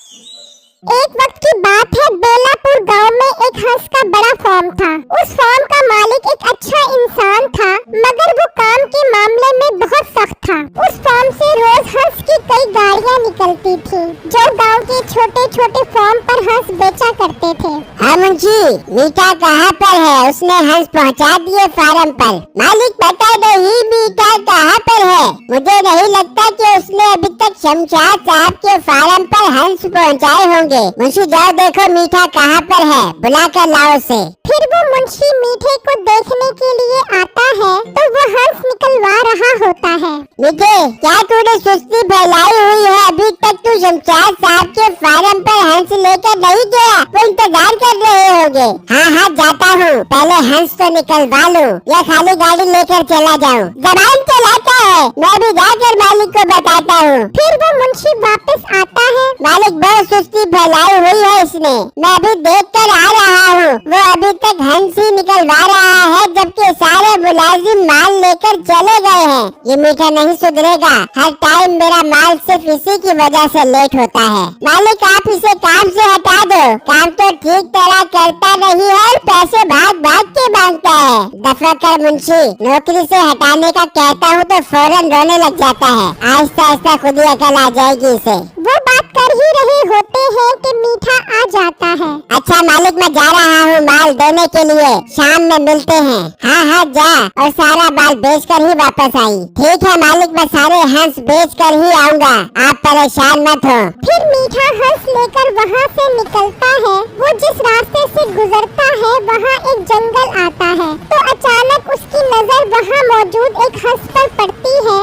एक वक्त की बात है, बेलापुर गांव में एक हंस का बड़ा फार्म था। उस फार्म का मालिक एक अच्छा इंसान था, मगर वो काम के मामले में बहुत सख्त था। उस फार्म से रोज हंस की कई गाड़ियां निकलती थी, जो गांव के छोटे छोटे फार्म पर हंस बेचा करते थे। हाँ मुंशी, मीठा कहाँ पर है? उसने हंस पहुँचा दिए फार्म पर। मालिक बता दो, ही मीठा कहाँ पर है? मुझे नहीं लगता कि उसने अभी तक शमशाद साहब के फार्म पर हंस पहुँचाए होंगे। मुंशी जाओ देखो मीठा कहाँ पर है, बुला कर लाओ उसे। फिर वो मुंशी मीठे को देखने के लिए आता है तो वो हंस निकलवा रहा होता है। मीठे, क्या तूने सुस्ती फैलाई हुई है? अभी तक तू शमशाद साहब के फार्म पर हंस लेकर नहीं गया? वो इंतजार कर रहे होंगे। हाँ जाता हूँ, पहले हंस तो निकलवा लूं या खाली गाड़ी लेकर चला जाऊँ। जबान चलाता है, मैं भी जाकर मालिक को बताता हूँ। फिर वो मुंशी वापस आता है। मालिक बहुत सुस्ती फैलाई हुई है इसने, मैं अभी देख कर आ रहा हूँ। वो अभी तक हंस ही निकलवा रहा है, जबकि सारे मुलाजिम माल लेकर चले गए हैं। ये मीठा नहीं सुधरेगा, हर टाइम मेरा माल सिर्फ इसी की वजह से लेट होता है। मालिक आप इसे काम से हटा दो, काम तो ठीक तरह करता नहीं है और पैसे भाग भाग के मांगता है। दफा कर मुंशी, नौकरी से हटाने का कहता हूँ तो फौरन रोने लग जाता है। आहिस्ता आहिस्ता खुद ही अकल आ जाएगी इसे। वो बात कर ही रहे होते हैं कि मीठा आ जाता है। अच्छा मालिक, मैं जा रहा हूँ माल देने के लिए, शाम में मिलते हैं। हाँ जा, और सारा माल बेच कर ही वापस आई। ठीक है मालिक, मैं सारे हंस बेच कर ही आऊँगा, आप परेशान मत हो। फिर मीठा हंस लेकर वहाँ से निकलता है। वो जिस रास्ते से गुजरता है वहाँ एक जंगल आता है, तो अचानक उसकी नजर वहाँ मौजूद एक हंस पर पड़ती है।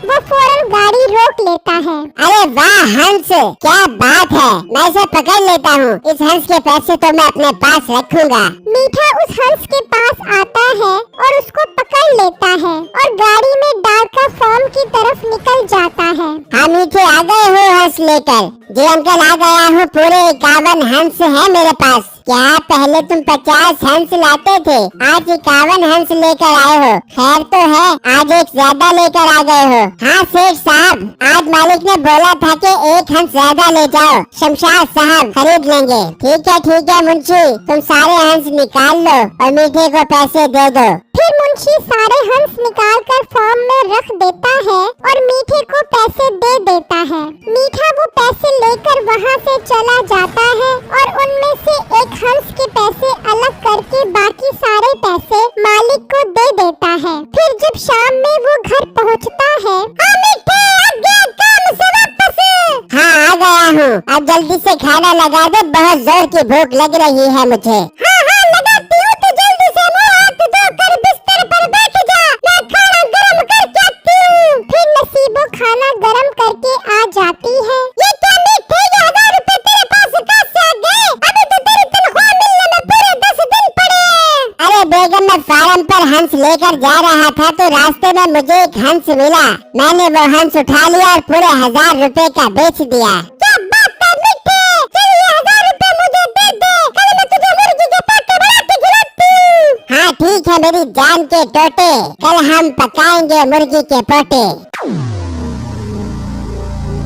वो फौरन गाड़ी रोक लेता है। अरे वाह हंस, क्या बात है, मैं इसे पकड़ लेता हूँ। इस हंस के पैसे तो मैं अपने पास रखूंगा। मीठा उस हंस के पास आता है और उसको पकड़ लेता है और गाड़ी में डालकर फार्म की तरफ निकल जाता है। हाँ मीठे, आ गए हो हंस लेकर? जी अंकल आ गया हूँ, पूरे 51 हंस है मेरे पास। क्या पहले तुम 50 हंस लाते थे, आज 51 हंस लेकर आए हो? खैर तो है, आज एक ज्यादा लेकर आ गए हो। हाँ सेठ साहब, आज मालिक ने बोला था कि एक हंस ज्यादा ले जाओ, शमशाद साहब खरीद लेंगे। ठीक है मुंशी, तुम सारे हंस निकाल लो और मीठे को पैसे दे दो। फिर मुंशी सारे हंस निकालकर फार्म में रख देता है और मीठे को पैसे दे देता है। मीठा वो पैसे लेकर वहाँ से चला जाता है और उनमें से एक हंस के पैसे अलग करके बाकी सारे पैसे मालिक को दे देता है। फिर जब शाम में वो घर पहुँचता है, हाँ आ गया हूँ, अब जल्दी से खाना लगा दो, बहुत जोर की भूख लग रही है मुझे। हाँ लगाती हूँ, तो जल्दी से मुँह हाथ धो कर बिस्तर पर बैठ जा, मैं खाना गरम करके आती हूँ। फिर नसीबो खाना गरम करके आ जाती है। ये क्या मीठे, 1000 रुपए तेरे पास कहाँ से आ गए? अभी तो तेरी तनख्वाह मिलने में पूरे 10 दिन पड़े। अरे बेगम, मैं फार्म पर हंस लेकर जा रहा था तो रास्ते में मुझे एक हंस मिला, मैंने वो हंस उठा लिया और पूरे 1000 रुपए का बेच दिया। क्या बात है मीठे, चल ये 1000 रुपए मुझे दे दे, कल मैं तुझे मुर्गी के पाटे बना के खिलाती हूँ। हाँ ठीक है मेरी जान के टोटे, कल हम पकाएंगे मुर्गी के पोटे।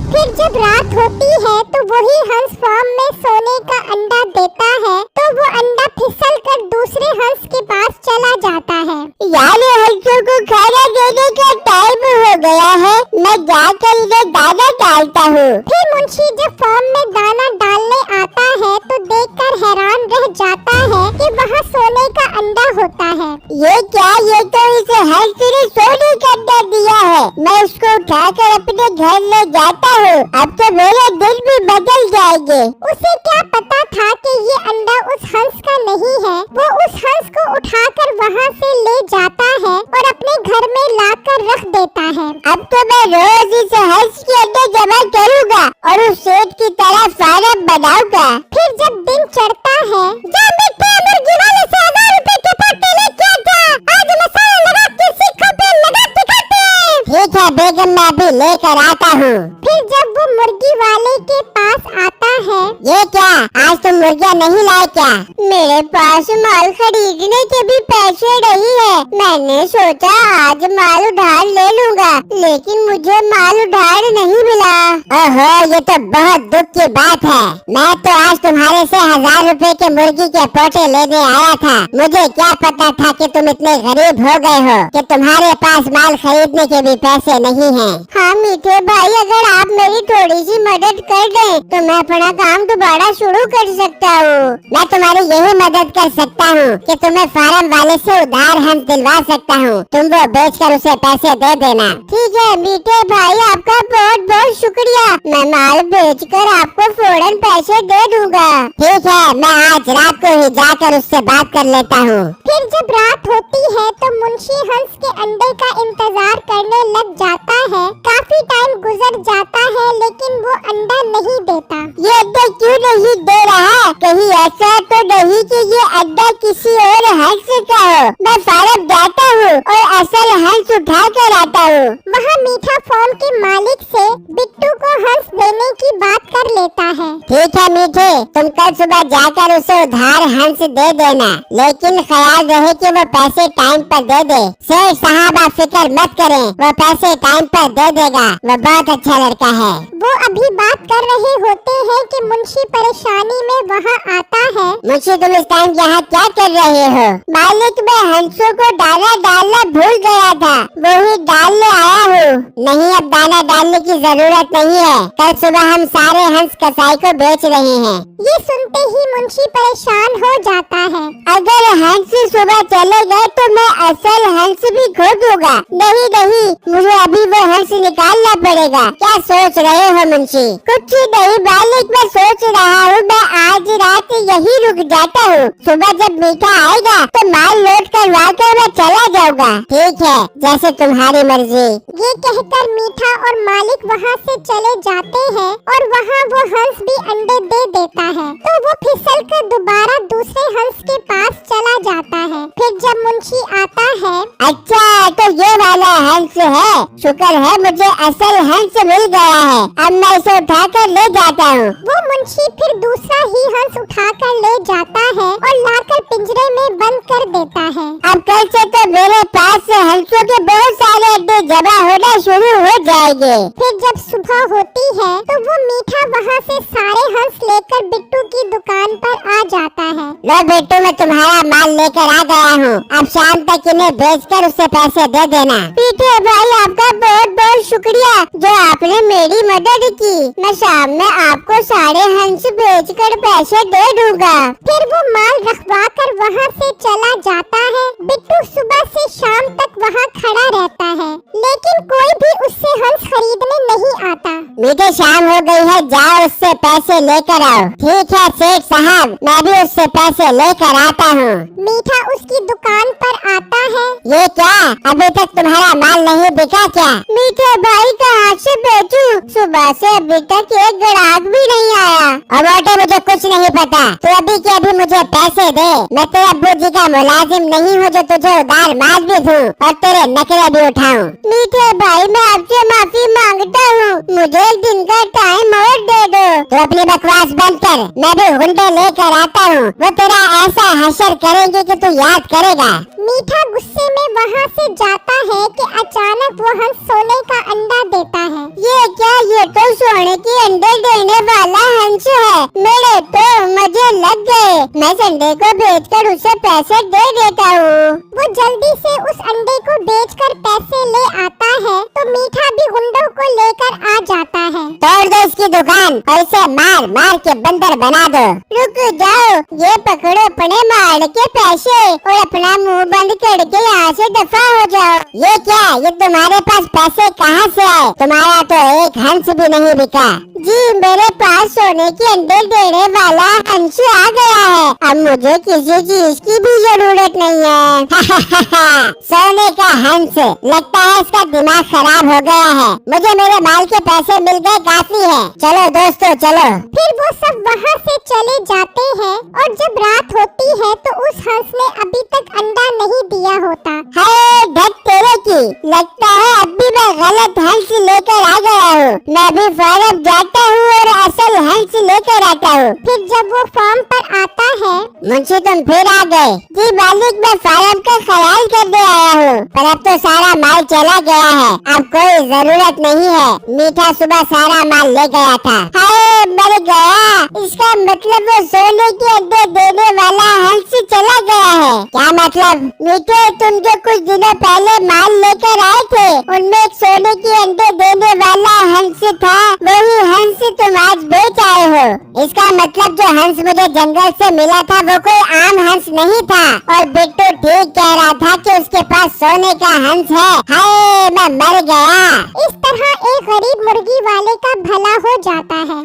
फिर जब रात होती है तो वही हंस फार्म में सोने का अंडा देता है, तो वो अंडा फिसल कर दूसरे हंस के पास चला जाता है। यार हंसों को खाना देने का टाइम हो गया है, मैं जाकर इन्हें दाना डालता हूँ। फिर मुंशी जब फार्म में दाना डालने आता है तो देखकर हैरान रह जाता है कि वहाँ सोने का अंडा होता है। ये क्या, ये तो इस हंस ने सोने का अंडा दिया है, मैं उसको उठाकर अपने घर ले जाता हूँ, अब तो मेरे दिन भी बदल जाएंगे। उसे क्या पता था कि ये अंडा उस हंस का नहीं है। वो उस हंस को उठाकर वहाँ से ले जाता है और अपने घर में लाकर रख देता है। अब तो मैं रोज इस हंस के अंडे जमा करूँगा और उस सेठ की तरह फार्म बनाऊंगा। फिर जब दिन चढ़ता है, जा मीठे, मुर्गी वाले से 1000 रुपए के पोटे लेके आ जा, आज मसाला लगा के सीखों पे लगा के खाते हैं। ठीक है बेगम, मैं भी लेकर आता हूँ। फिर जब वो मुर्गी वाले के पास आता है, ये क्या, आज तुम मुर्गियाँ नहीं लाए क्या? मेरे पास माल खरीदने के भी पैसे नहीं है। मैंने सोचा आज माल उधार ले लूँगा, लेकिन मुझे माल उधार नहीं मिला। ओहो, ये तो बहुत दुख की बात है। मैं तो आज तुम्हारे से 1000 रुपए के मुर्गी के पोटे लेने आया था। मुझे क्या पता था कि तुम इतने गरीब हो गए हो कि तुम्हारे पास माल खरीदने के भी पैसे नहीं हैं। हाँ मीठे भाई, अगर आप मेरी थोड़ी सी मदद कर दें तो मैं अपना काम दोबारा शुरू कर सकता हूँ। मैं तुम्हारी यही मदद कर सकता हूँ कि तुम्हें फार्म वाले से उधार हंस दिलवा सकता हूँ। तुम वो बेचकर उसे पैसे दे देना। ठीक है मीठे भाई, आपका बहुत बहुत शुक्रिया। मैं माल बेचकर आपको फौरन पैसे दे दूंगा। ठीक है, मैं आज रात को ही जाकर उससे बात कर लेता हूँ। फिर जब रात होती है तो मुंशी हंस के अंडे का इंतजार करने लग जाता है। काफी टाइम गुजर जाता है लेकिन वो अंडा नहीं देता। ये अड्डा क्यों नहीं दे रहा? कहीं ऐसा तो नहीं कि ये अड्डा किसी और हंस का हो। मैं फार्म जाता हूँ और असल हंस उठा कर आता हूँ। वहाँ मीठा फार्म के मालिक से बिट्टू को हंस देने की बात कर लेता है। ठीक है मीठे, तुम कल सुबह जाकर उसे उधार हंस दे देना, लेकिन ख्याल रहे कि वो पैसे टाइम पर दे दे। सेठ साहब आप फिक्र मत करें, वो पैसे टाइम पर दे देगा। वो बहुत अच्छा लड़का है। वो अभी बात कर रहे होते हैं कि मुंशी परेशानी में वहाँ आता है। मुंशी, तुम इस टाइम यहाँ क्या कर रहे हो? मालिक, मैं हंसों को दाना डालना भूल गया था, वही डालने आया हूँ। नहीं, अब दाना डालने की जरूरत नहीं है। कल सुबह हम सारे हंस कसाई को बेच रहे हैं। ये सुनते ही मुंशी परेशान हो जाता है। अगर हंस सुबह चले गए तो मैं असल हंस भी खो दूंगा। नहीं नहीं, मुझे अभी वो हंस निकालना पड़ेगा। क्या सोच रहे हो मुंशी? कुछ नहीं मालिक, मैं सोच रहा हूँ मैं आज रात यही रुक जाता हूँ। सुबह जब मीठा आएगा तो माल लोड करवा कर मैं चला जाऊंगा। ठीक है, जैसे तुम्हारी मर्जी। ये कहकर मीठा और मालिक वहाँ से चले जाते हैं और वहाँ वो हंस भी अंडे दे देता है। तो वो फिसल कर दोबारा दूसरे हंस के पास चला जाता है। फिर जब मुंशी आता है, अच्छा तो ये वाला हंस है। शुक्र है मुझे असल हंस मिल गया है। अब मैं इसे उठाकर ले जाता हूँ। वो मुंशी फिर दूसरा ही हंस उठाकर ले जाता है और लाकर पिंजरे में बंद कर देता है। अब कल से तो मेरे पास हंसों के बहुत सारे अड्डे जमा होना शुरू हो जाएंगे। फिर जब सुबह होती है तो वो मीठा वहाँ से सारे हंस लेकर बिट्टू की दुकान पर आ जाता है। लो बिट्टू, मैं तुम्हारा माल लेकर आ गया हूँ। अब शाम तक इन्हें बेचकर उसे पैसे दे देना। मीठे भाई, आपका बहुत बहुत शुक्रिया जो आपने मेरी मदद की। मैं शाम में आपको सारे हंस बेचकर पैसे दे दूंगा। फिर वो माल रखवा कर वहाँ से चला जाता है। बिट्टू सुबह से शाम तक वहाँ खड़ा रहता है लेकिन कोई भी उससे हंस खरीदने नहीं आता। मीठे, शाम हो गई है, जाओ उससे पैसे लेकर आओ। ठीक है सेठ साहब, मैं भी उससे पैसे लेकर आता हूँ। मीठा उसकी दुकान पर आता है। ये क्या, अभी तक तुम्हारा माल नहीं बिका क्या? मीठे भाई, कहाँ से बेचूं? सुबह से अभी तक एक ग्राहक भी नहीं आया। और मोटे, मुझे कुछ नहीं पता। तू अभी के अभी मुझे पैसे दे। मैं तेरे अब्बू जी का मुलाजिम नहीं हूँ जो तुझे उधार माल भी दूं और तेरे नखरे भी उठाऊं। मीठे भाई, मैं आपसे माफी मांगता हूँ, मुझे एक दिन का टाइम और दे दो। तो अपनी बकवास बंद कर, मैं भी गुंडे लेकर आता हूँ। वो तेरा ऐसा हशर करेंगे कि तू याद करेगा। मीठा गुस्से में वहाँ से जाता है कि अचानक वो हंस सोने का अंडा देता है। ये क्या, ये तो सोने के अंडे देने वाला हंस है। मेरे तो मजे लग गए। मैं अंडे को बेचकर उसे पैसे दे देता हूँ। वो जल्दी से उस अंडे को बेचकर पैसे ले आता है तो मीठा भी गुंडों को लेकर आ जाता है। तोड़ दो इसकी दुकान और इसे मार मार के बंदर बना दो। रुक जाओ, ये पकड़ो अपने माल के पैसे और अपना मुंह बंद करके यहाँ से दफा हो जाओ। ये क्या, ये तुम्हारे पास पैसे कहाँ से आए? तुम्हारा तो एक हंस भी नहीं बिका। जी, मेरे पास सोने के अंडे देने वाला हंस आ गया है। अब मुझे किसी चीज की भी जरूरत नहीं है। सोने का हंस, लगता है इसका दिमाग खराब हो गया है। मुझे मेरे माल के पैसे मिल गए, काफी है। चलो दोस्तों चलो। फिर वो सब वहाँ से चले जाते हैं और जब रात होती है तो उस हंस ने अभी तक अंडा नहीं दिया होता। हाय ढक तेरे की, लगता है अब भी मैं गलत हंस लेकर आ गया हूँ। मैं भी फार्म जाता हूँ और असल हंस लेकर आता हूँ। फिर जब वो फार्म पर आता है, मुंशी तुम फिर आ गए। जी मालिक, मैं फार्म का ख्याल करने आया हूँ, पर अब तो सारा माल चला गया है, अब कोई जरूरत नहीं है। मीठा सुबह सारा माल ले गया था। हाय मर गया, इसका मतलब वो सोने के अंडे देने वाला हंस चला गया है। क्या मतलब? मीठे, तुम जो कुछ दिनों पहले माल लेकर आए थे उनमें एक सोने के अंडे देने वाला हंस था, वही हंस तुम आज बेच आए हो। इसका मतलब जो हंस मुझे जंगल से मिला था वो कोई आम हंस नहीं था, और बिट्टू ठीक कह रहा था कि उसके पास सोने का हंस है। हाय मैं मर गया। इस तरह एक गरीब मुर्गी वाले का भला हो जाता है।